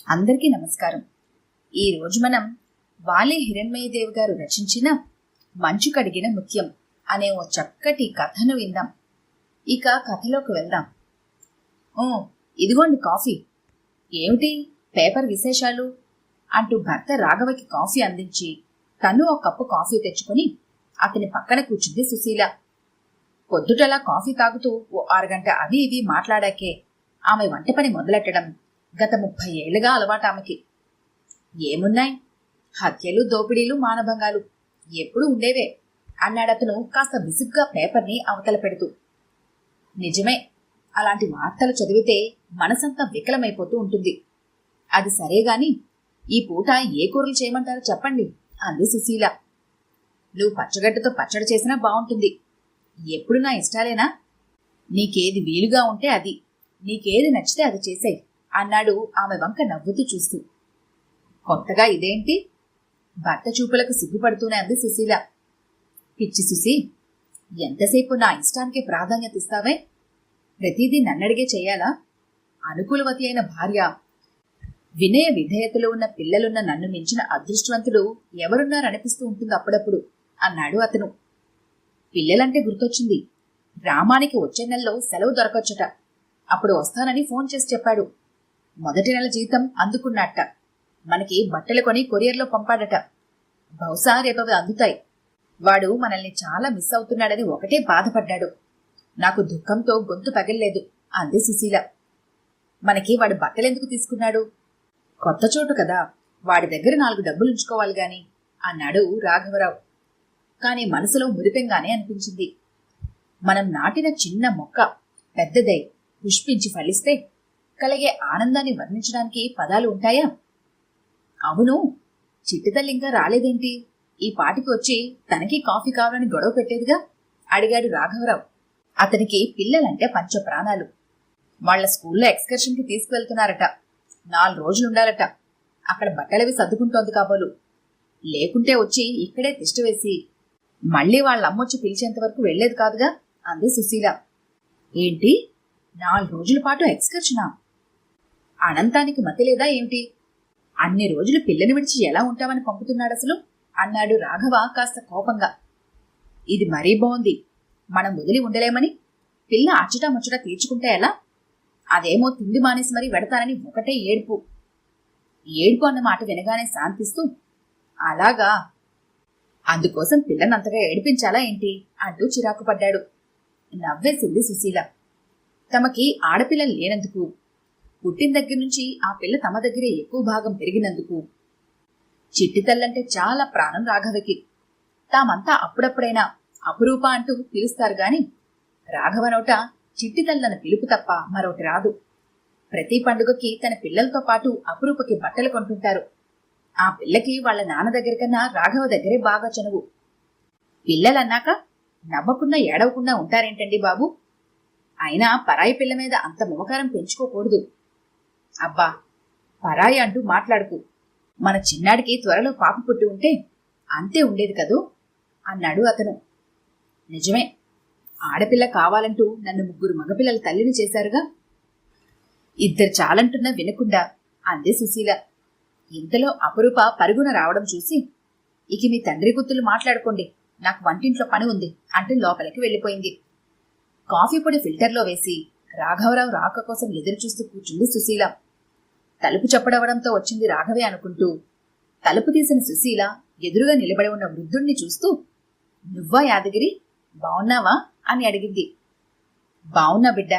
అందరికీ నమస్కారం. ఈరోజు మనం వాలి హిరణ్మయదేవి గారు రచించిన మంచు కడిగిన ముత్యం అనే ఓ చక్కటి కథను విందాం. ఇక కథలోకి వెళ్దాం. ఇదిగోండి కాఫీ. ఏమిటి పేపర్ విశేషాలు అంటూ భర్త రాఘవకి కాఫీ అందించి తను ఒక కప్పు కాఫీ తెచ్చుకొని అతని పక్కన కూర్చుంది సుశీల. పొద్దుటలా కాఫీ తాగుతూ ఓ 6 గంట అవి ఇవి మాట్లాడాకే ఆమె వంట పని మొదలెట్టడం గత 30 ఏళ్లుగా అలవాటు ఆమెకి. ఏమున్నాయి, హత్యలు, దోపిడీలు, మానభంగాలు ఎప్పుడూ ఉండేవే అన్నాడతను కాస్త విసుగ్గా పేపర్ని అవతల పెడుతూ. నిజమే, అలాంటి వార్తలు చదివితే మనసంతా వికలమైపోతూ ఉంటుంది. అది సరేగాని ఈ పూట ఏ కూరలు చేయమంటారో చెప్పండి అంది సుశీల. నువ్వు పచ్చగడ్డతో పచ్చడి చేసినా బాగుంటుంది. ఎప్పుడు నా ఇష్టాలేనా? నీకేది వీలుగా ఉంటే అది, నీకేది నచ్చితే అది చేసేయ్ అన్నాడు ఆమె వంక నవ్వుతూ చూస్తూ. కొత్తగా ఇదేంటి? భర్త చూపులకు సిగ్గుపడుతూనే అంది సుశీల. పిచ్చి సుశీ, ఎంతసేపు నా ఇష్టానికి ప్రాధాన్యత ఇస్తావే? ప్రతిదీ నన్నడిగే చెయ్యాలా? అనుకూలవతి అయిన భార్య, వినయ విధేయతలు ఉన్న పిల్లలున్న నన్ను మించిన అదృష్టవంతుడు ఎవరున్నారనిపిస్తూ ఉంటుంది అప్పుడప్పుడు అన్నాడు అతను. పిల్లలంటే గుర్తొచ్చింది. గ్రామానికి వచ్చే నెలలో సెలవు దొరకొచ్చట. అప్పుడు వస్తానని ఫోన్ చేసి చెప్పాడు. మొదటి నెల జీతం అందుకున్నట్ట. మనకి బట్టలు కొని కొరియర్లో పంపాడట. బహుశా రేపవి అందుతాయి. వాడు మనల్ని చాలా మిస్ అవుతున్నాడని ఒకటే బాధపడ్డాడు. నాకు దుఃఖంతో గొంతు పగిల్లేదు అంది సుశీల. మనకి వాడు బట్టలెందుకు తీసుకున్నాడు? కొత్త చోటు కదా, వాడి దగ్గర 4 డబ్బులుంచుకోవాలి గాని అన్నాడు రాఘవరావు. కాని మనసులో మురిపెంగానే అనిపించింది. మనం నాటిన చిన్న మొక్క పెద్దదై పుష్పించి ఫలిస్తే కలిగే ఆనందాన్ని వర్ణించడానికి పదాలు ఉంటాయా? అవును, చిట్టితల్లి ఇంకా రాలేదేంటి? ఈ పాటికి వచ్చి తనకి కాఫీ కావాలని గొడవ పెట్టేదిగా అడిగాడు రాఘవరావు. అతనికి పిల్లలంటే పంచ ప్రాణాలు. వాళ్ల స్కూల్లో ఎక్స్కర్షన్కి తీసుకువెళ్తున్నారట. 4 రోజులుండాలట. అక్కడ బట్టలవి సర్దుకుంటోంది కాబోలు. లేకుంటే వచ్చి ఇక్కడే తిష్టవేసి మళ్లీ వాళ్ళమ్మొచ్చి పిలిచేంత వరకు వెళ్లేది కాదుగా అంది సుశీల. ఏంటి, 4 రోజుల పాటు ఎక్స్కర్షనా? అనంతానికి మతి లేదా ఏమిటి? అన్ని రోజులు పిల్లని విడిచి ఎలా ఉంటామని పంపుతున్నాడసలు అన్నాడు రాఘవ కాస్త కోపంగా. ఇది మరీ బాగుంది. మనం వదిలి ఉండలేమని పిల్ల అచ్చటా ముచ్చట తీర్చుకుంటే ఎలా? అదేమో తిండి మానేసి మరీ వెడతానని ఒకటే ఏడుపు. ఏడుపు అన్న మాట వినగానే శాంతిస్తూ, అలాగా, అందుకోసం పిల్లనంతగా ఏడిపించాలా ఏంటి అంటూ చిరాకు పడ్డాడు. నవ్వేసింది సుశీల. తమకి ఆడపిల్లలు లేనందుకు, పుట్టిన దగ్గర నుంచి ఆ పిల్ల తమ దగ్గరే ఎక్కువ భాగం పెరిగినందుకు చిట్టి తల్లంటే చాలా ప్రాణం రాఘవకి. తామంతా అప్పుడప్పుడైనా అపురూప అంటూ పిలుస్తారు గాని రాఘవ నోట చిట్టి తల్లన్న పిలుపు తప్ప మరొకటి రాదు. ప్రతి పండుగకి తన పిల్లలతో పాటు అపురూపకి బట్టలు కొంటుంటారు. ఆ పిల్లకి వాళ్ల నాన్న దగ్గర కన్నా రాఘవ దగ్గరే బాగా చనువు. పిల్లలన్నాక నవ్వకుండా ఏడవకుండా ఉంటారేంటండి బాబు? అయినా పరాయి పిల్ల మీద అంత మమకారం పెంచుకోకూడదు. అబ్బా, పరాయి అంటూ మాట్లాడుకు. మన చిన్నాడికి త్వరలో పాప పుట్టి ఉంటే అంతే ఉండేది కదూ అన్నాడు అతను. నిజమే, ఆడపిల్ల కావాలంటూ నన్ను 3 మగపిల్లల తల్లిని చేశారుగా. 2 చాలంటున్నా వినకుండా అంది సుశీల. ఇంతలో అపురూప పరుగున రావడం చూసి, ఇక మీ తండ్రి గుర్తులు మాట్లాడుకోండి, నాకు వంటింట్లో పని ఉంది అంటూ లోపలికి వెళ్లిపోయింది. కాఫీ పొడి ఫిల్టర్లో వేసి రాఘవరావు రాక కోసం ఎదురుచూస్తూ కూర్చుంది సుశీల. తలుపు చప్పుడవడంతో వచ్చింది రాఘవే అనుకుంటూ తలుపు తీసిన సుశీల ఎదురుగా నిలబడి ఉన్న వృద్ధుణ్ణి చూస్తూ, నువ్వా యాదగిరి, బావున్నావా అని అడిగింది. బావున్నా బిడ్డ,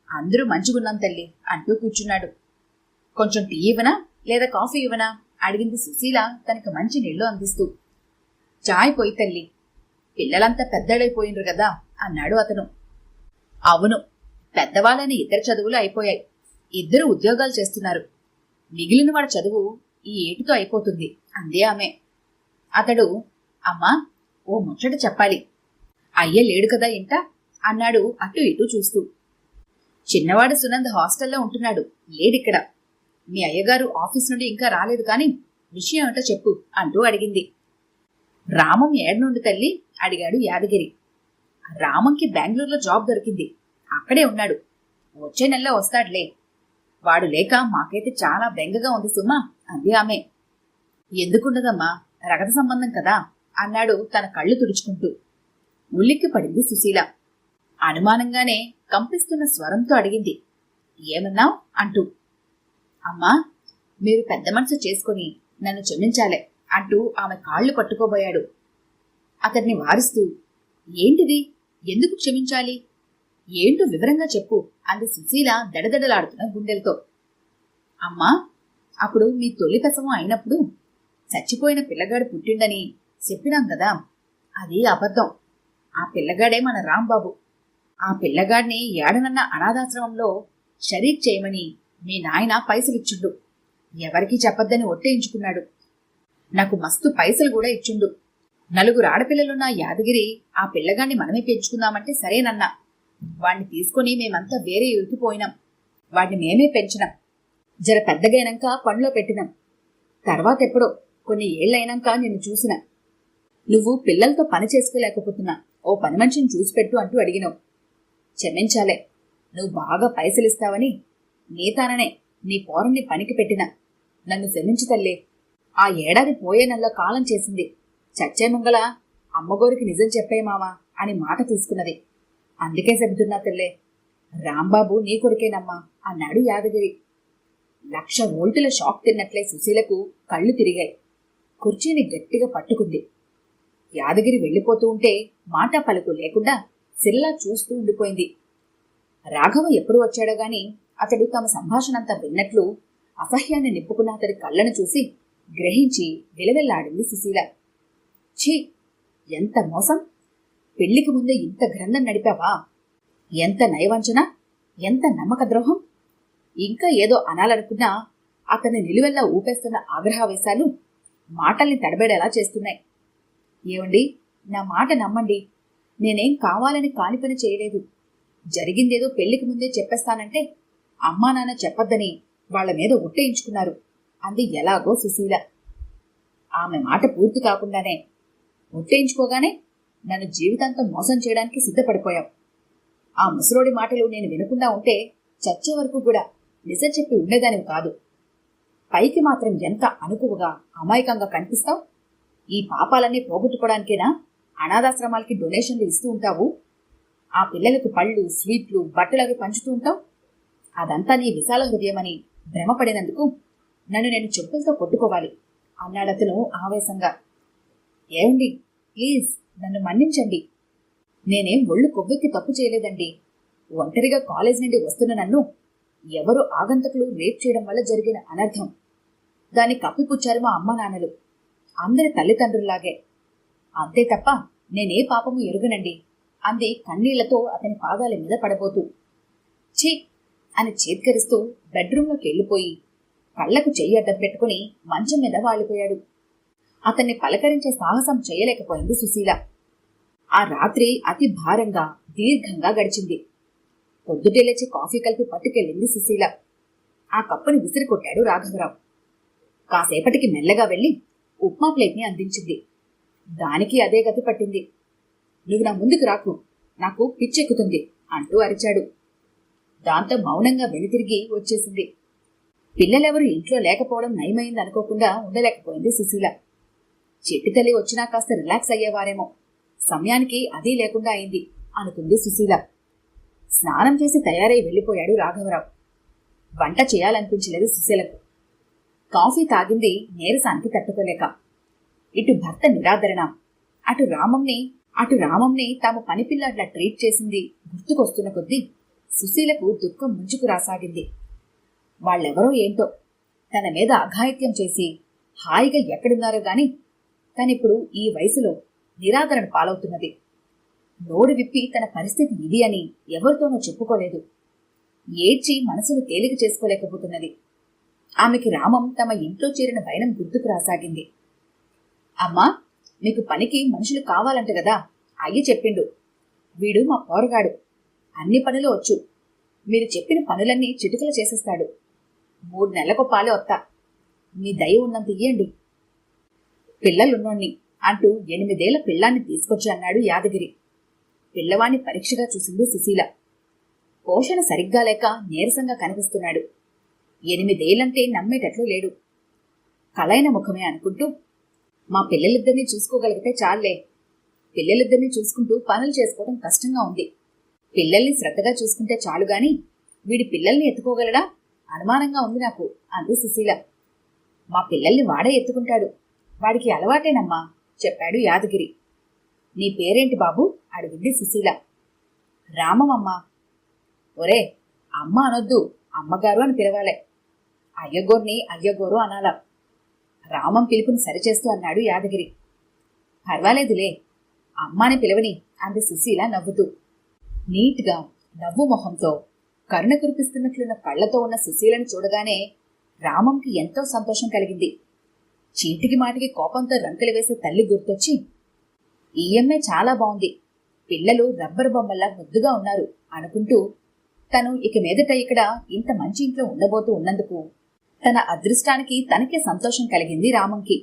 అందరూ మంచిగున్నాం తల్లి అంటూ కూర్చున్నాడు. కొంచెం టీ ఇవ్వనా లేదా కాఫీ ఇవ్వనా అడిగింది సుశీల తనకి మంచి నీళ్లు అందిస్తూ. చాయ్ పోయి తల్లి, పిల్లలంతా పెద్దడైపోయినరు కదా అన్నాడు అతను. అవును, పెద్దవాళ్ళని 2 చదువులు అయిపోయాయి. 2 ఉద్యోగాలు చేస్తున్నారు. మిగిలిన వాడి చదువు ఈ ఏటితో అయిపోతుంది అందే ఆమె. అతడు, అమ్మా, ఓ ముచ్చట చెప్పాలి. అయ్య లేడు కదా ఇంట అన్నాడు అటు ఇటు చూస్తూ. చిన్నవాడు సునంద్ హాస్టల్లో ఉంటున్నాడు, లేడిక్కడ. మీ అయ్యగారు ఆఫీస్ నుండి ఇంకా రాలేదు కాని విషయం ఏమిటో చెప్పు అంటూ అడిగింది. రామం ఏడనుండి తల్లి అడిగాడు యాదగిరి. రామంకి బెంగళూరులో జాబ్ దొరికింది, అక్కడే ఉన్నాడు. వచ్చే నెలలో వస్తాడులే. వాడు లేక మాకైతే చాలా బెంగగా ఉంది సుమా అంది ఆమె. ఎందుకుండదమ్మా, రగత సంబంధం కదా అన్నాడు తన కళ్ళు తుడుచుకుంటూ. ఉలిక్కి పడింది సుశీల. అనుమానంగానే కంపిస్తున్న స్వరంతో అడిగింది, ఏమన్నావ్ అంటూ. అమ్మా, మీరు పెద్ద మనసు చేసుకుని నన్ను క్షమించాలే అంటూ ఆమె కాళ్లు పట్టుకోబోయాడు. అతన్ని వారిస్తూ, ఏంటిది, ఎందుకు క్షమించాలి, ఏంటో వివరంగా చెప్పు అంది సుశీల దడదడలాడుతున్న గుండెలతో. అమ్మా, అప్పుడు మీ తొలి ప్రసవం అయినప్పుడు చచ్చిపోయిన పిల్లగాడు పుట్టిండని చెప్పినాం కదా, అది అబద్ధం. ఆ పిల్లగాడే మన రాంబాబు. ఆ పిల్లగాడిని ఏడనన్న అనాథాశ్రమంలో షరీక్ చేయమని మీ నాయన పైసలిచ్చుండు. ఎవరికీ చెప్పొద్దని ఒట్టేయించుకున్నాడు. నాకు మస్తు పైసలు కూడా ఇచ్చుండు. 4 ఆడపిల్లలున్న యాదగిరి ఆ పిల్లగాన్ని మనమే పెంచుకుందామంటే సరేనన్నా. వాణ్ణి తీసుకుని మేమంతా వేరే ఇరికిపోయినాం. వాడిని మేమే పెంచినాం. జర పెద్దగైనాక పనిలో పెట్టినాం. తర్వాత ఎప్పుడో కొన్ని ఏళ్లైనాక నిన్ను చూసిన. నువ్వు పిల్లలతో పని చేసుకోలేకపోతున్నా ఓ పని మనిషిని చూసిపెట్టు అంటూ అడిగినావు. క్షమించాలే, నువ్వు బాగా పైసలిస్తావని నీతాననే నీ పోరన్ని పనికి పెట్టినా. నన్ను క్షమించు తల్లే. ఆ ఏడాది పోయే నెలలో కాలం చేసింది. చచ్చే ముంగల అమ్మగోరికి నిజం చెప్పే మావా అని మాట తీసుకున్నది. అందుకే చెబుతున్నా తెల్లే, రాంబాబు నీ కొడుకేనమ్మా అన్నాడు యాదగిరి. 1,00,000 వోల్టుల షాక్ తిన్నట్లే సుశీలకు కళ్ళు తిరిగాయి. కుర్చీని గట్టిగా పట్టుకుంది. యాదగిరి వెళ్ళిపోతూ ఉంటే మాట పలుకు లేకుండా సిల్లా చూస్తూ ఉండిపోయింది. రాఘవ ఎప్పుడు వచ్చాడో గాని అతడు తమ సంభాషణంతా విన్నట్లు అసహ్యాన్ని నింపుకున్న అతడి కళ్ళను చూసి గ్రహించి విలవెల్లాడింది సుశీల. ఛీ, ఎంత మోసం! పెళ్లికి ముందే ఇంత గ్రంథం నడిపావా? ఎంత నయవంచన, ఎంత నమ్మక ద్రోహం! ఇంకా ఏదో అనాలనుకున్నా అతన్ని నిలువెల్లా ఊపేస్తున్న ఆగ్రహావేశాలు మాటల్ని తడబడేలా చేస్తున్నాయి. ఏమండి, నా మాట నమ్మండి. నేనేం కావాలని కాని పని చేయలేదు. జరిగిందేదో పెళ్లికి ముందే చెప్పేస్తానంటే అమ్మా నాన్న చెప్పొద్దని వాళ్ల మీద ఒట్టేయించుకున్నారు అంది ఎలాగో సుశీల. ఆమె మాట పూర్తి కాకుండానే, ఒట్టేయించుకోగానే నన్ను జీవితాంతం మోసం చేయడానికి సిద్ధపడిపోయావు. ఆ ముసలోడి మాటలు నేను వినకుండా ఉంటే చచ్చే వరకు కూడా నిజం చెప్పి ఉండేదానివి కాదు. పైకి మాత్రం ఎంత అనుకువగా అమాయకంగా కనిపిస్తావు. ఈ పాపాలన్నీ పోగొట్టుకోవడానికేనా అనాథాశ్రమాలకి డొనేషన్లు ఇస్తూ ఉంటావు? ఆ పిల్లలకు పళ్ళు, స్వీట్లు, బట్టలవి పంచుతూ ఉంటావు. అదంతా నీ విశాల హృదయమని భ్రమపడినందుకు నన్ను నేను చెప్పులతో కొట్టుకోవాలి అన్నాడతను ఆవేశంగా. ఏమండి, ప్లీజ్ నన్ను మన్నించండి. నేనేం ఒళ్ళు కొవ్వెక్కి తప్పు చేయలేదండి. ఒంటరిగా కాలేజ్ నుండి వస్తున్న నన్ను ఎవరు ఆగంతకులు రేప్ చేయడం వల్ల జరిగిన అనర్థం. దాన్ని కప్పిపుచ్చారు మా అమ్మ నాన్నలు, అందరి తల్లిదండ్రుల్లాగే. అంతే తప్ప నేనే పాపము ఎరుగనండి అంది కన్నీళ్లతో అతని పాదాల మీద పడబోతూ. ఛీ అని చేత్కరిస్తూ బెడ్రూంలోకి వెళ్ళిపోయి కళ్లకు చెయ్యి అడ్డం పెట్టుకుని మంచం మీద వాలిపోయాడు. అతన్ని పలకరించే సాహసం చేయలేకపోయింది సుశీల. ఆ రాత్రి అతి భారంగా దీర్ఘంగా గడిచింది. పొద్దుటే లేచి కాఫీ కలిపి పట్టుకెళ్ళింది సుశీల. ఆ కప్పుని విసిరి కొట్టాడు రాఘవరావు. కాసేపటికి మెల్లగా వెళ్లి ఉప్మా ప్లేట్ని అందించింది. దానికి అదే గతి పట్టింది. నువ్వు నా ముందుకు రాకు, నాకు పిచ్చెక్కుతుంది అంటూ అరిచాడు. దాంతో మౌనంగా వెనుతిరిగి వచ్చేసింది. పిల్లలెవరూ ఇంట్లో లేకపోవడం నయమైంది అనుకోకుండా ఉండలేకపోయింది సుశీల. చెట్టి తల్లి వచ్చినా కాస్త రిలాక్స్ అయ్యేవారేమో, సమయానికి అదీ లేకుండా అయింది అనుకుంది సుశీల. స్నానం చేసి తయారై వెళ్లిపోయాడు రాఘవరావు. వంట చేయాలనిపించలేదు సుశీలకు. కాఫీ తాగింది నీరసానికి తట్టుకోలేక. ఇటు భర్త నిరాదరణ, అటు రామంని తాము పనిపిల్లాడ్లా ట్రీట్ చేసింది గుర్తుకొస్తున్న కొద్దీ సుశీలకు దుఃఖం ముంచుకు రాసాగింది. వాళ్ళెవరో ఏంటో తన మీద అఘాయిత్యం చేసి హాయిగా ఎక్కడున్నారో గాని తనిప్పుడు ఈ వయసులో నిరాదరణ పాలవుతున్నది. నోరు విప్పి తన పరిస్థితి ఇది అని ఎవరితోనూ చెప్పుకోలేదు. ఏడ్చి మనసును తేలిక చేసుకోలేకపోతున్నది. ఆమెకి రామం తమ ఇంట్లో చేరిన వైనం గుర్తుకు రాసాగింది. అమ్మా, మీకు పనికి మనుషులు కావాలంట గదా, అయ్యి చెప్పిండు. వీడు మా పోరగాడు, అన్ని పనులు వచ్చు. మీరు చెప్పిన పనులన్నీ చిటికలు చేసేస్తాడు. 3 నెలలకు పాలే వత్తా. మీ దయ ఉన్నంత ఇయ్యండి. పిల్లలున్నోణ్ణి అంటూ 8 ఏళ్ల పిల్లాన్ని తీసుకొచ్చి అన్నాడు యాదగిరి. పిల్లవాణ్ణి పరీక్షగా చూసింది సుశీల. పోషణ సరిగ్గా లేక నీరసంగా కనిపిస్తున్నాడు. 8 ఏళ్లంటే నమ్మేటట్లు లేడు. కలైన ముఖమే అనుకుంటూ, మా పిల్లలిద్దరినీ చూసుకోగలిగితే చాలే. పిల్లలిద్దరినీ చూసుకుంటూ పనులు చేసుకోవడం కష్టంగా ఉంది. పిల్లల్ని శ్రద్ధగా చూసుకుంటే చాలుగాని వీడి పిల్లల్ని ఎత్తుకోగలడా? అనుమానంగా ఉంది నాకు అంది సుశీల. మా పిల్లల్ని వాడే ఎత్తుకుంటాడు. వాడికి అలవాటేనమ్మా చెప్పాడు యాదగిరి. నీ పేరేంటి బాబు అడిగింది సుశీల. రామమమ్మా. ఒరే, అమ్మ అనొద్దు, అమ్మగారు అని పిలవాలే. అయ్యగోర్ని అయ్యగోరు అనాలా. రామం పిలుపుని సరిచేస్తూ అన్నాడు యాదగిరి. పర్వాలేదులే, అమ్మాని పిలవని అంది సుశీల నవ్వుతూ. నీట్గా నవ్వు మొహంతో కరుణ కురిపిస్తున్నట్లున్న కళ్లతో ఉన్న సుశీలను చూడగానే రామంకి ఎంతో సంతోషం కలిగింది. చీటికి మాటికి కోపంతో రంకెలు వేసే తల్లి గుర్తొచ్చి, ఈ అమ్మాయి చాలా బాగుంది, పిల్లలు రబ్బరు బొమ్మల్లా ముద్దుగా ఉన్నారు అనుకుంటూ తను ఇక మీదట ఇక్కడ ఇంత మంచి ఇంట్లో ఉండబోతూ ఉన్నందుకు తన అదృష్టానికి తనకే సంతోషం కలిగింది రామంకి.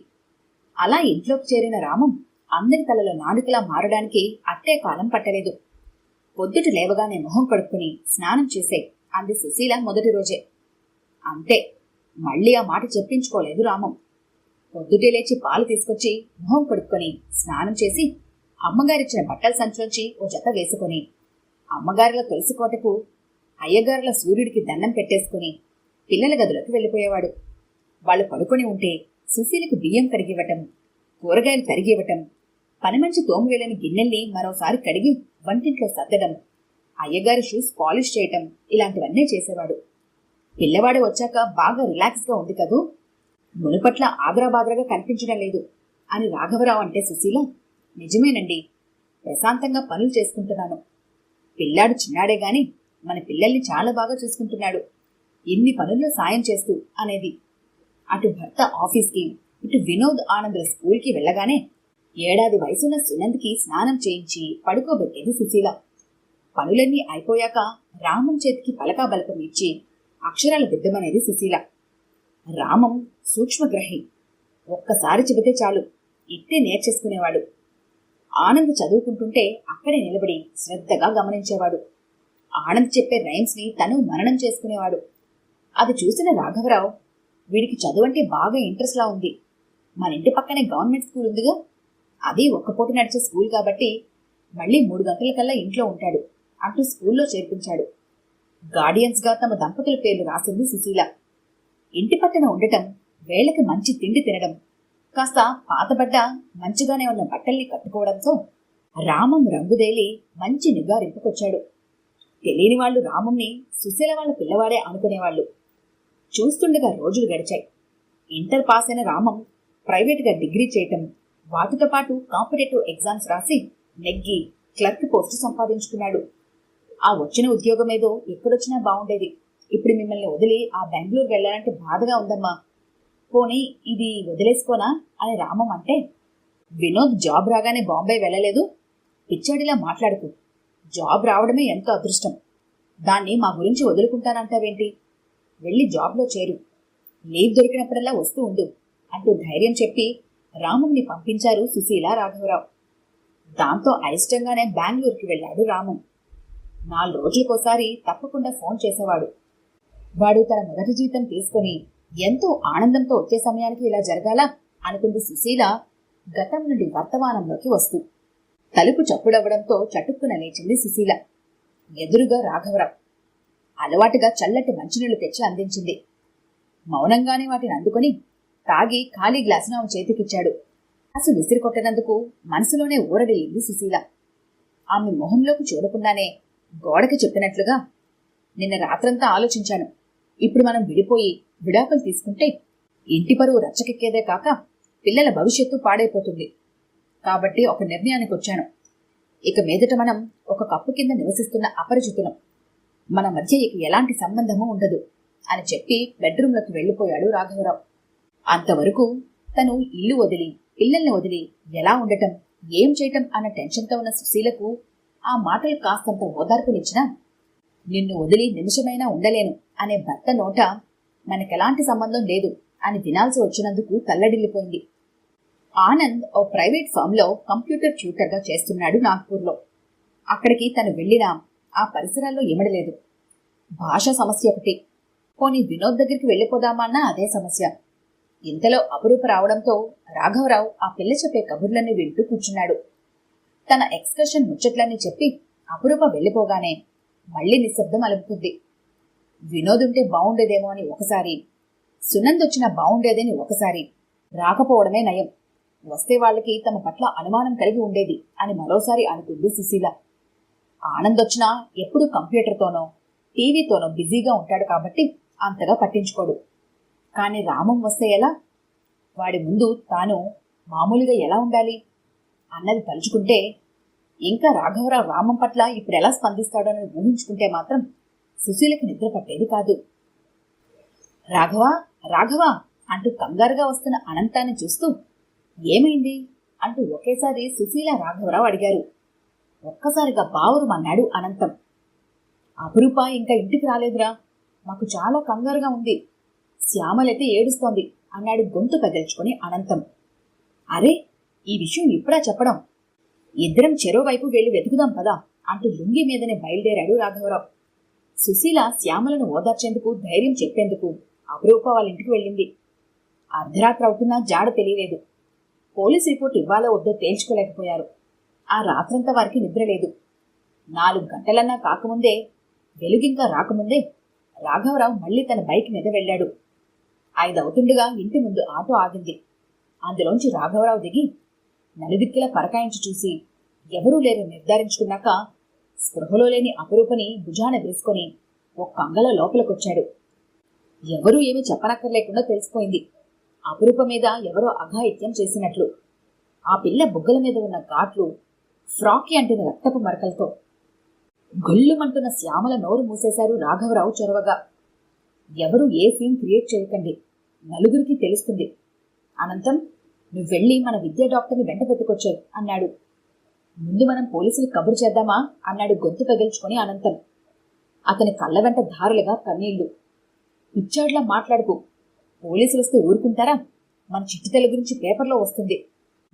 అలా ఇంట్లోకి చేరిన రామం అందరి తలలో నాడుకలా మారడానికి అట్టే కాలం పట్టలేదు. పొద్దుట లేవగానే మొహం కడుక్కుని స్నానం చేసే అంది సుశీల మొదటి రోజే. అంతే, మళ్లీ ఆ మాట చెప్పించుకోలేదు రామం. పొద్దుటే లేచి పాలు తీసుకొచ్చి మొహం కడుక్కొని స్నానం చేసి అమ్మగారిచ్చిన బట్టల సంచులోంచి ఓ జత వేసుకొని అమ్మగారుల తులసి కోటకు అయ్యగారుల సూర్యుడికి దండం పెట్టేసుకుని పిల్లల గదిలోకి వెళ్ళిపోయేవాడు. వాళ్ళు పడుకొని ఉంటే సుశీలకు బియ్యం కడిగివ్వటం, కూరగాయలు తరిగివ్వటం, పని మంచి తోము వెళ్ళని గిన్నెల్ని మరోసారి కడిగి వంటింట్లో సర్దడం, అయ్యగారి షూస్ పాలిష్ చేయటం, ఇలాంటివన్నీ చేసేవాడు. పిల్లవాడు వచ్చాక బాగా రిలాక్స్గా ఉంది కదూ, మునుపట్ల ఆదరాబాదరగా కనిపించడం లేదు అని రాఘవరావు అంటే సుశీల, నిజమేనండి, ప్రశాంతంగా పనులు చేసుకుంటున్నాను. పిల్లాడు చిన్నాడే గాని మన పిల్లల్ని చాలా బాగా చూసుకుంటున్నాడు, ఇన్ని పనుల్లో సాయం చేస్తూ అనేది. అటు భర్త ఆఫీస్కి, ఇటు వినోద్ ఆనందుల స్కూల్కి వెళ్ళగానే 7 ఏళ్ల వయసున్న సునంద్కి స్నానం చేయించి పడుకోబెట్టేది సుశీల. పనులన్నీ అయిపోయాక రామం చేతికి పలకా బలపం ఇచ్చి అక్షరాలు దిద్దమనేది సుశీల. రామం సూక్ష్మగ్రహి, ఒక్కసారి చెబితే చాలు ఇట్టే నేర్చేసుకునేవాడు. ఆనంద్ చదువుకుంటుంటే అక్కడే నిలబడి శ్రద్ధగా గమనించేవాడు. ఆనంద్ చెప్పే రైమ్స్ని తను మననం చేసుకునేవాడు. అది చూసిన రాఘవరావు, వీడికి చదువంటే బాగా ఇంట్రెస్ట్లా ఉంది, మన ఇంటి పక్కనే గవర్నమెంట్ స్కూల్ ఉందిగా, అది ఒక్కపూట నడిచే స్కూల్ కాబట్టి మళ్ళీ 3 గంటలకల్లా ఇంట్లో ఉంటాడు అంటూ స్కూల్లో చేర్పించాడు. గార్డియన్స్గా తమ దంపతుల పేర్లు రాసింది సుశీల. ఇంటి పక్కన ఉండటం, వేళకి మంచి తిండి తినడం, కాస్త పాతబడ్డ మంచిగానే ఉన్న బట్టల్ని కట్టుకోవడంతో రామం రంగుదేలి మంచి నిగారింపుకొచ్చాడు. తెలియని వాళ్ళు రామంని సుశీల వాళ్ళ పిల్లవాడే అనుకునేవాళ్ళు. చూస్తుండగా రోజులు గడిచాయి. ఇంటర్ పాస్ అయిన రామం ప్రైవేటుగా డిగ్రీ చేయటం, వాటితో పాటు కాంపిటేటివ్ ఎగ్జామ్స్ రాసి నెగ్గి క్లర్క్ పోస్టు సంపాదించుకున్నాడు. ఆ వచ్చిన ఉద్యోగమేదో ఎక్కడొచ్చినా బాగుండేది, ఇప్పుడు మిమ్మల్ని వదిలి ఆ బెంగళూరు వెళ్ళాలంటే బాధగా ఉందమ్మా, పోనీ ఇది వదిలేసుకోనా అని రామం అంటే, వినోద్ జాబ్ రాగానే బాంబే వెళ్ళలేదు, పిచ్చాడిలా మాట్లాడుకు, జాబ్ రావడమే ఎంతో అదృష్టం, దాన్ని మా గురించి వదులుకుంటానంటావేంటి, వెళ్ళి జాబ్లో చేరు, లీవ్ దొరికినప్పుడల్లా వస్తూ ఉండు అంటూ ధైర్యం చెప్పి రామంని పంపించారు సుశీల, రాఘవరావు. దాంతో అయిష్టంగానే బెంగళూరుకి వెళ్ళాడు రామం. 4 రోజులకోసారి తప్పకుండా ఫోన్ చేసేవాడు. వాడు తన మొదటి జీతం తీసుకుని ఎంతో ఆనందంతో వచ్చే సమయానికి ఇలా జరగాల అనుకుంది సుశీల గతం నుండి వర్తమానంలోకి వస్తూ. తలుపు చప్పుడవ్వడంతో చటుక్కున లేచింది సుశీల. ఎదురుగా రాఘవరావు. అలవాటుగా చల్లటి మంచినీళ్లు తెచ్చి అందించింది. మౌనంగానే వాటిని అందుకొని తాగి ఖాళీ గ్లాసును ఆమె చేతికిచ్చాడు. గ్లాసు విసిరికొట్టనందుకు మనసులోనే ఊరడిల్లింది సుశీల. ఆమె మొహంలోకి చూడకుండానే గోడకి చెప్పినట్లుగా, నిన్న రాత్రంతా ఆలోచించాను, ఇప్పుడు మనం విడిపోయి విడాకులు తీసుకుంటే ఇంటి పరువు రచ్చకెక్కేదే కాక పిల్లల భవిష్యత్తు పాడైపోతుంది. కాబట్టి ఒక నిర్ణయానికి వచ్చాను. ఇక మీదట మనం ఒక కప్పు కింద నివసిస్తున్న అపరిచితులం, మన మధ్య ఇక ఎలాంటి సంబంధమూ ఉండదు అని చెప్పి బెడ్రూంలోకి వెళ్లిపోయాడు రాఘవరావు. అంతవరకు తను ఇల్లు వదిలి పిల్లల్ని వదిలి ఎలా ఉండటం, ఏం చేయటం అన్న టెన్షన్తో ఉన్న సుశీలకు ఆ మాటలు కాస్తంత ఓదార్పునిచ్చినా, నిన్ను వదిలి నిమిషమైనా ఉండలేను అనే భర్త నోట మనకెలాంటి సంబంధం లేదు అని వినాల్సి వచ్చినందుకు తల్లడిల్లిపోయింది. ఆనంద్ ఓ ప్రైవేట్ ఫర్మ్లో కంప్యూటర్ ట్యూటర్గా చేస్తున్నాడు నాగ్పూర్లో. అక్కడికి తను వెళ్ళినా ఆ పరిసరాల్లో ఇమడలేదు. భాషా సమస్య ఒకటి. పోనీ వినోద్ దగ్గరికి వెళ్ళిపోదామా అన్నా అదే సమస్య. ఇంతలో అపురూప రావడంతో రాఘవరావు ఆ పిల్ల చెప్పే కబుర్లన్నీ వింటూ కూర్చున్నాడు. తన ఎక్స్కర్షన్ ముచ్చట్లన్నీ చెప్పి అపురూప వెళ్ళిపోగానే మళ్లీ నిశ్శబ్దం అలుపుకుంది. వినోదుంటే బావుండేదేమో అని ఒకసారి, సునందొచ్చినా బావుండేదని ఒకసారి, రాకపోవడమే నయం, వస్తే వాళ్ళకి తమ పట్ల అనుమానం కలిగి ఉండేది అని మరోసారి అనుకుంది సుశీల. ఆనందొచ్చినా ఎప్పుడూ కంప్యూటర్తోనో టీవీతోనో బిజీగా ఉంటాడు కాబట్టి అంతగా పట్టించుకోడు. కాని రామం వస్తే ఎలా? వాడి ముందు తాను మామూలుగా ఎలా ఉండాలి అన్నది తలుచుకుంటే, ఇంకా రాఘవరావు రామం పట్ల ఇప్పుడెలా స్పందిస్తాడోనని ఊహించుకుంటే మాత్రం సుశీలకి నిద్ర పట్టేది కాదు. రాఘవా రాఘవా అంటూ కంగారుగా వస్తున్న అనంతాన్ని చూస్తూ ఏమైంది అంటూ ఒకేసారి సుశీల రాఘవరావు అడిగారు. ఒక్కసారిగా బావురుమన్నాడు అనంతం. అపురూప ఇంకా ఇంటికి రాలేదురా, మాకు చాలా కంగారుగా ఉంది, శ్యామలైతే ఏడుస్తోంది అన్నాడు గొంతు కదిల్చుకుని అనంతం. అరే, ఈ విషయం ఇప్పుడా చెప్పడం? ఇద్దరం చెరోవైపు వెళ్లి వెతుకుదాం పదా అంటూ లుంగి మీదనే బయలుదేరాడు రాఘవరావు. సుశీల శ్యామలను ఓదార్చేందుకు ధైర్యం చెప్పేందుకు అపురూప వాళ్ళ ఇంటికి వెళ్ళింది. అర్ధరాత్రి అవుతున్నా జాడ తెలియలేదు. పోలీస్ రిపోర్ట్ ఇవ్వాలో వద్దో తేల్చుకోలేకపోయారు. ఆ రాత్రంతా వారికి నిద్రలేదు. 4 గంటలన్నా కాకముందే, వెలుగింకా రాకముందే రాఘవరావు మళ్లీ తన బైక్ మీద వెళ్లాడు. 5 అవుతుండగా ఇంటి ముందు ఆటో ఆగింది. అందులోంచి రాఘవరావు దిగి నలుదిక్కులా పరకాయించి చూసి ఎవరూ లేరు నిర్ధారించుకున్నాక స్పృహలో లేని అపురూపని భుజాన వేసుకుని ఒక్క అంగల లోపలికొచ్చాడు. ఎవరూ ఏమీ చెప్పనక్కర్లేకుండా తెలిసిపోయింది, అపురూప మీద ఎవరో అఘాయిత్యం చేసినట్లు. ఆ పిల్ల బుగ్గల మీద ఉన్న ఘాట్లు, ఫ్రాకి అంటిన రక్తపు మరకలతో. గొల్లుమంటున్న శ్యామల నోరు మూసేశారు రాఘవరావు చొరవగా. ఎవరూ ఏ సీన్ క్రియేట్ చేయకండి, నలుగురికి తెలుస్తుంది. అనంతం, నువ్వెళ్ళి మన విద్యా డాక్టర్ని వెంట పెట్టుకొచ్చావు అన్నాడు. ముందు మనం పోలీసులకు కబురు చేద్దామా అన్నాడు గొంతు పగిల్చుకుని అనంతం. అతని కళ్ళ వెంట ధారులుగా కన్నీళ్లు. పిచ్చాడ్లా మాట్లాడుకు, పోలీసులు వస్తే ఊరుకుంటారా? మన చిట్టుతల్లి గురించి పేపర్లో వస్తుంది,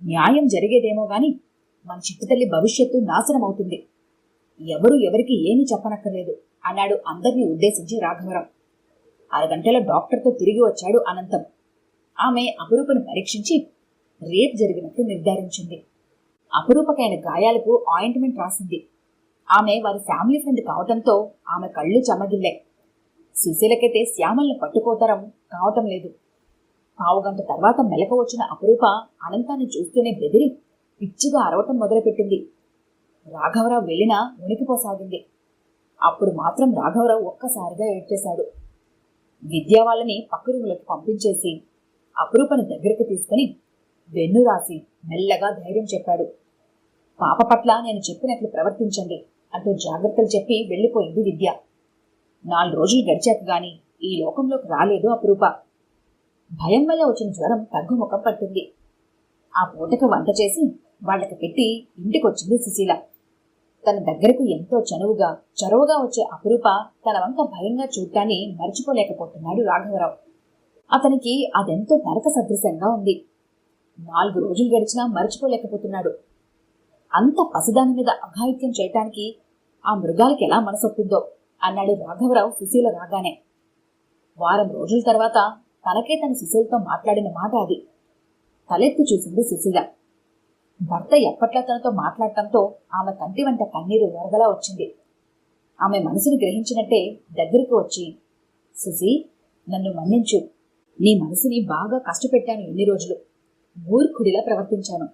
న్యాయం జరిగేదేమో గాని మన చిట్టుతల్లి భవిష్యత్తు నాశనం అవుతుంది. ఎవరు ఎవరికి ఏమీ చెప్పనక్కర్లేదు అన్నాడు అందరినీ ఉద్దేశించి రాఘవరావు. 6 గంటల డాక్టర్తో తిరిగి వచ్చాడు అనంతం. ఆమె అపురూపను పరీక్షించి రేప్ జరిగినట్లు నిర్ధారించింది. అపురూపకైన గాయాలకు ఆయింట్మెంట్ రాసింది. ఆమె వారి ఫ్యామిలీ ఫ్రెండ్ కావటంతో ఆమె కళ్ళు చెమ్మగిల్లాయి. సుశీలకైతే శ్యామల్ని పట్టుకోతరం కావటం లేదు. 1/2 గంట తర్వాత మెలక వచ్చిన అపురూప అనంతాన్ని చూస్తూనే బెదిరి పిచ్చిగా అరవటం మొదలుపెట్టింది. రాఘవరావు వెళ్ళినా ఉనికిపోసాగింది. అప్పుడు మాత్రం రాఘవరావు ఒక్కసారిగా ఏడ్చేశాడు. విద్యా వాళ్ళని పక్క రూములోకి పంపించేసి అపురూపని దగ్గరికి తీసుకుని వెన్ను రాసి మెల్లగా ధైర్యం చెప్పాడు. పాప పట్ల నేను చెప్పినట్లు ప్రవర్తించండి అంటూ జాగ్రత్తలు చెప్పి వెళ్లిపోయింది విద్య. 4 రోజులు గడిచాక గాని ఈ లోకంలోకి రాలేదు అపురూప. భయం వల్ల వచ్చిన జ్వరం తగ్గుముఖం పట్టింది. ఆ పూటకు వంట చేసి వాళ్లకి పెట్టి ఇంటికొచ్చింది సుశీల. తన దగ్గరకు ఎంతో చనువుగా వచ్చే అపురూప తన వంక భయంగా చూడటాన్ని మర్చిపోలేకపోతున్నాడు రాఘవరావు. అతనికి అదెంతో నరక సదృశంగా ఉంది. 4 రోజులు గడిచినా మర్చిపోలేకపోతున్నాడు. అంత పసిదాని మీద అఘాయిత్యం చేయటానికి ఆ మృగాలకి ఎలా మనసొప్పిందో అన్నాడు రాఘవరావు సుశీల రాగానే. వారం రోజుల తర్వాత తనకే తన సుశీలతో మాట్లాడిన మాట అది. తలెత్తి చూసింది సుశీల. భర్త ఎప్పట్లా తనతో మాట్లాడటంతో ఆమె కంటి వెంట కన్నీరు వరదలా వచ్చింది. ఆమె మనసును గ్రహించినట్టే దగ్గరికి వచ్చి, సుశీ, నన్ను మన్నించు, నీ మనసుని బాగా కష్టపెట్టాను, ఎన్ని రోజులు మూర్ఖుడిలా ప్రవర్తించాను.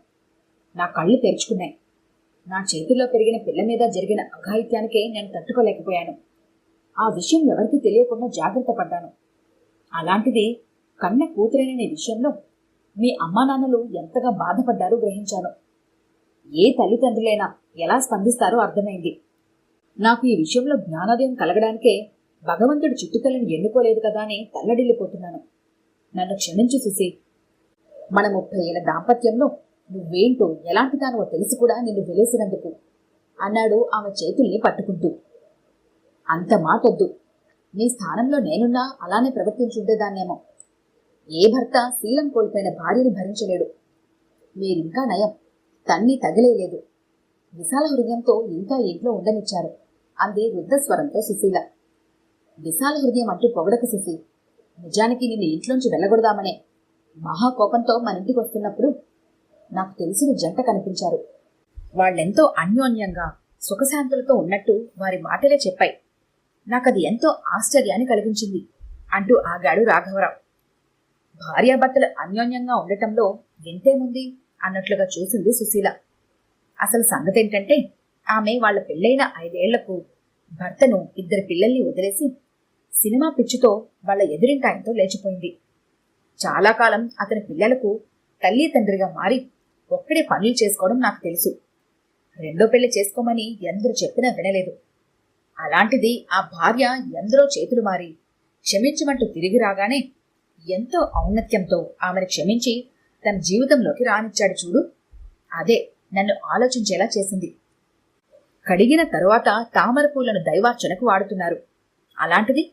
నా కళ్ళు తెరుచుకున్నాయి. నా చేతుల్లో పెరిగిన పిల్ల మీద జరిగిన అఘాయిత్యానికే నేను తట్టుకోలేకపోయాను. ఆ విషయం ఎవరికీ తెలియకుండా జాగ్రత్త పడ్డాను. అలాంటిది కన్న కూతురైన విషయంలో మీ అమ్మానాన్నలు ఎంతగా బాధపడ్డారో గ్రహించాను. ఏ తల్లిదండ్రులైనా ఎలా స్పందిస్తారో అర్థమైంది. నాకు ఈ విషయంలో జ్ఞానోదయం కలగడానికే భగవంతుడు చిట్టుతల్లిని ఎన్నుకోలేదు కదా అని తల్లడిల్లిపోతున్నాను. నన్ను క్షమించు సుశీ. మన 30 ఏళ్ల దాంపత్యంలో నువ్వేంటో ఎలాంటి దానివో తెలిసి కూడా నిన్ను వెలేసినందుకు అన్నాడు ఆమె చేతుల్ని పట్టుకుంటూ. అంత మాటొద్దు. నీ స్థానంలో నేనున్నా అలానే ప్రవర్తించుండేదాన్నేమో. ఏ భర్త శీలం కోల్పోయిన భార్యని భరించలేడు. మీరింకా నయం, తన్ని తగిలేయలేదు. విశాల హృదయంతో ఇంకా ఇంట్లో ఉండనిచ్చారు అంది వృద్ధస్వరంతో సుశీల. విశాల హృదయం అంటూ పొగడక శశి. నిజానికి నిన్ను ఇంట్లోంచి వెళ్ళగొడదామనే మహాకోపంతో మన ఇంటికి వస్తున్నప్పుడు నాకు తెలిసిన జంట కనిపించారు. వాళ్ళెంతో అన్యోన్యంగా సుఖశాంతులతో ఉన్నట్టు వారి మాటలే చెప్పాయి. నాకది ఎంతో ఆశ్చర్యాన్ని కలిగించింది అంటూ ఆగాడు రాఘవరావు. భార్యాభర్తలు అన్యోన్యంగా ఉండటంలో వింతేముంది అన్నట్లుగా చూసింది సుశీల. అసలు సంగతేంటంటే ఆమె వాళ్ల పెళ్ళైన 5 ఏళ్లకు భర్తను 2 పిల్లల్ని వదిలేసి సినిమా పిచ్చితో వాళ్ల ఎదురింటాయంతో లేచిపోయింది. చాలా కాలం అతని పిల్లలకు తల్లి తండ్రిగా మారి ఒక్కడే పనులు చేసుకోవడం నాకు తెలుసు. 2వ పెళ్లి చేసుకోమని ఎందరూ చెప్పినా వినలేదు. అలాంటిది ఆ భార్య ఎందరో చేతులు మారి క్షమించమంటూ తిరిగి రాగానే ఎంతో ఔన్నత్యంతో ఆమెను క్షమించి తన జీవితంలోకి రానిచ్చాడు చూడు. అదే నన్ను ఆలోచించేలా చేసింది. కడిగిన తరువాత తామర పూలను దైవార్చనకు వాడుతున్నారు. అలాంటిది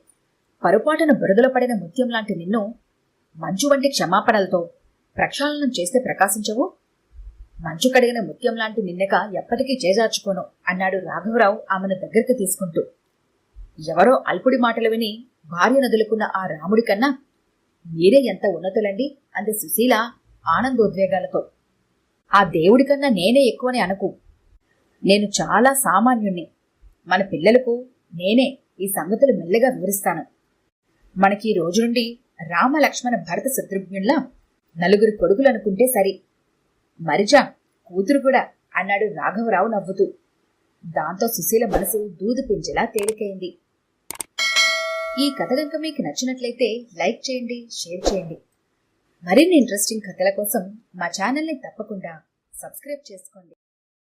పరుపాటున బురదలో పడిన ముత్యం లాంటి నిన్ను మంచు వంటి క్షమాపణలతో ప్రక్షాళనం చేస్తే ప్రకాశించవు. మంచు కడిగిన ముత్యం లాంటి నిన్నెక ఎప్పటికీ చేజార్చుకోను అన్నాడు రాఘవరావు ఆమెను దగ్గరికి తీసుకుంటూ. ఎవరో అల్పుడి మాటలు విని భార్య నదులుకున్న ఆ రాముడి కన్నా మీరే ఎంత ఉన్నతులండి అంది సుశీల ఆనందోద్వేగాలతో. ఆ దేవుడి కన్నా నేనే ఎక్కువని అనకు. నేను చాలా సామాన్యుణ్ణి. మన పిల్లలకు నేనే ఈ సంగతులు మెల్లగా వివరిస్తాను. మనకి ఈ రోజు నుండి రామ లక్ష్మణ భరత శత్రుఘ్నుల్లా 4 కొడుకులనుకుంటే సరి. మరిజా కూతురు కూడా అన్నాడు రాఘవరావు నవ్వుతూ. దాంతో సుశీల మనసు దూదు పింజలా తేలికైంది. ఈ కథ గనుక మీకు నచ్చినట్లయితే లైక్ చేయండి, షేర్ చేయండి. మరిన్ని ఇంట్రెస్టింగ్ కథల కోసం మా ఛానల్ని తప్పకుండా సబ్స్క్రైబ్ చేసుకోండి.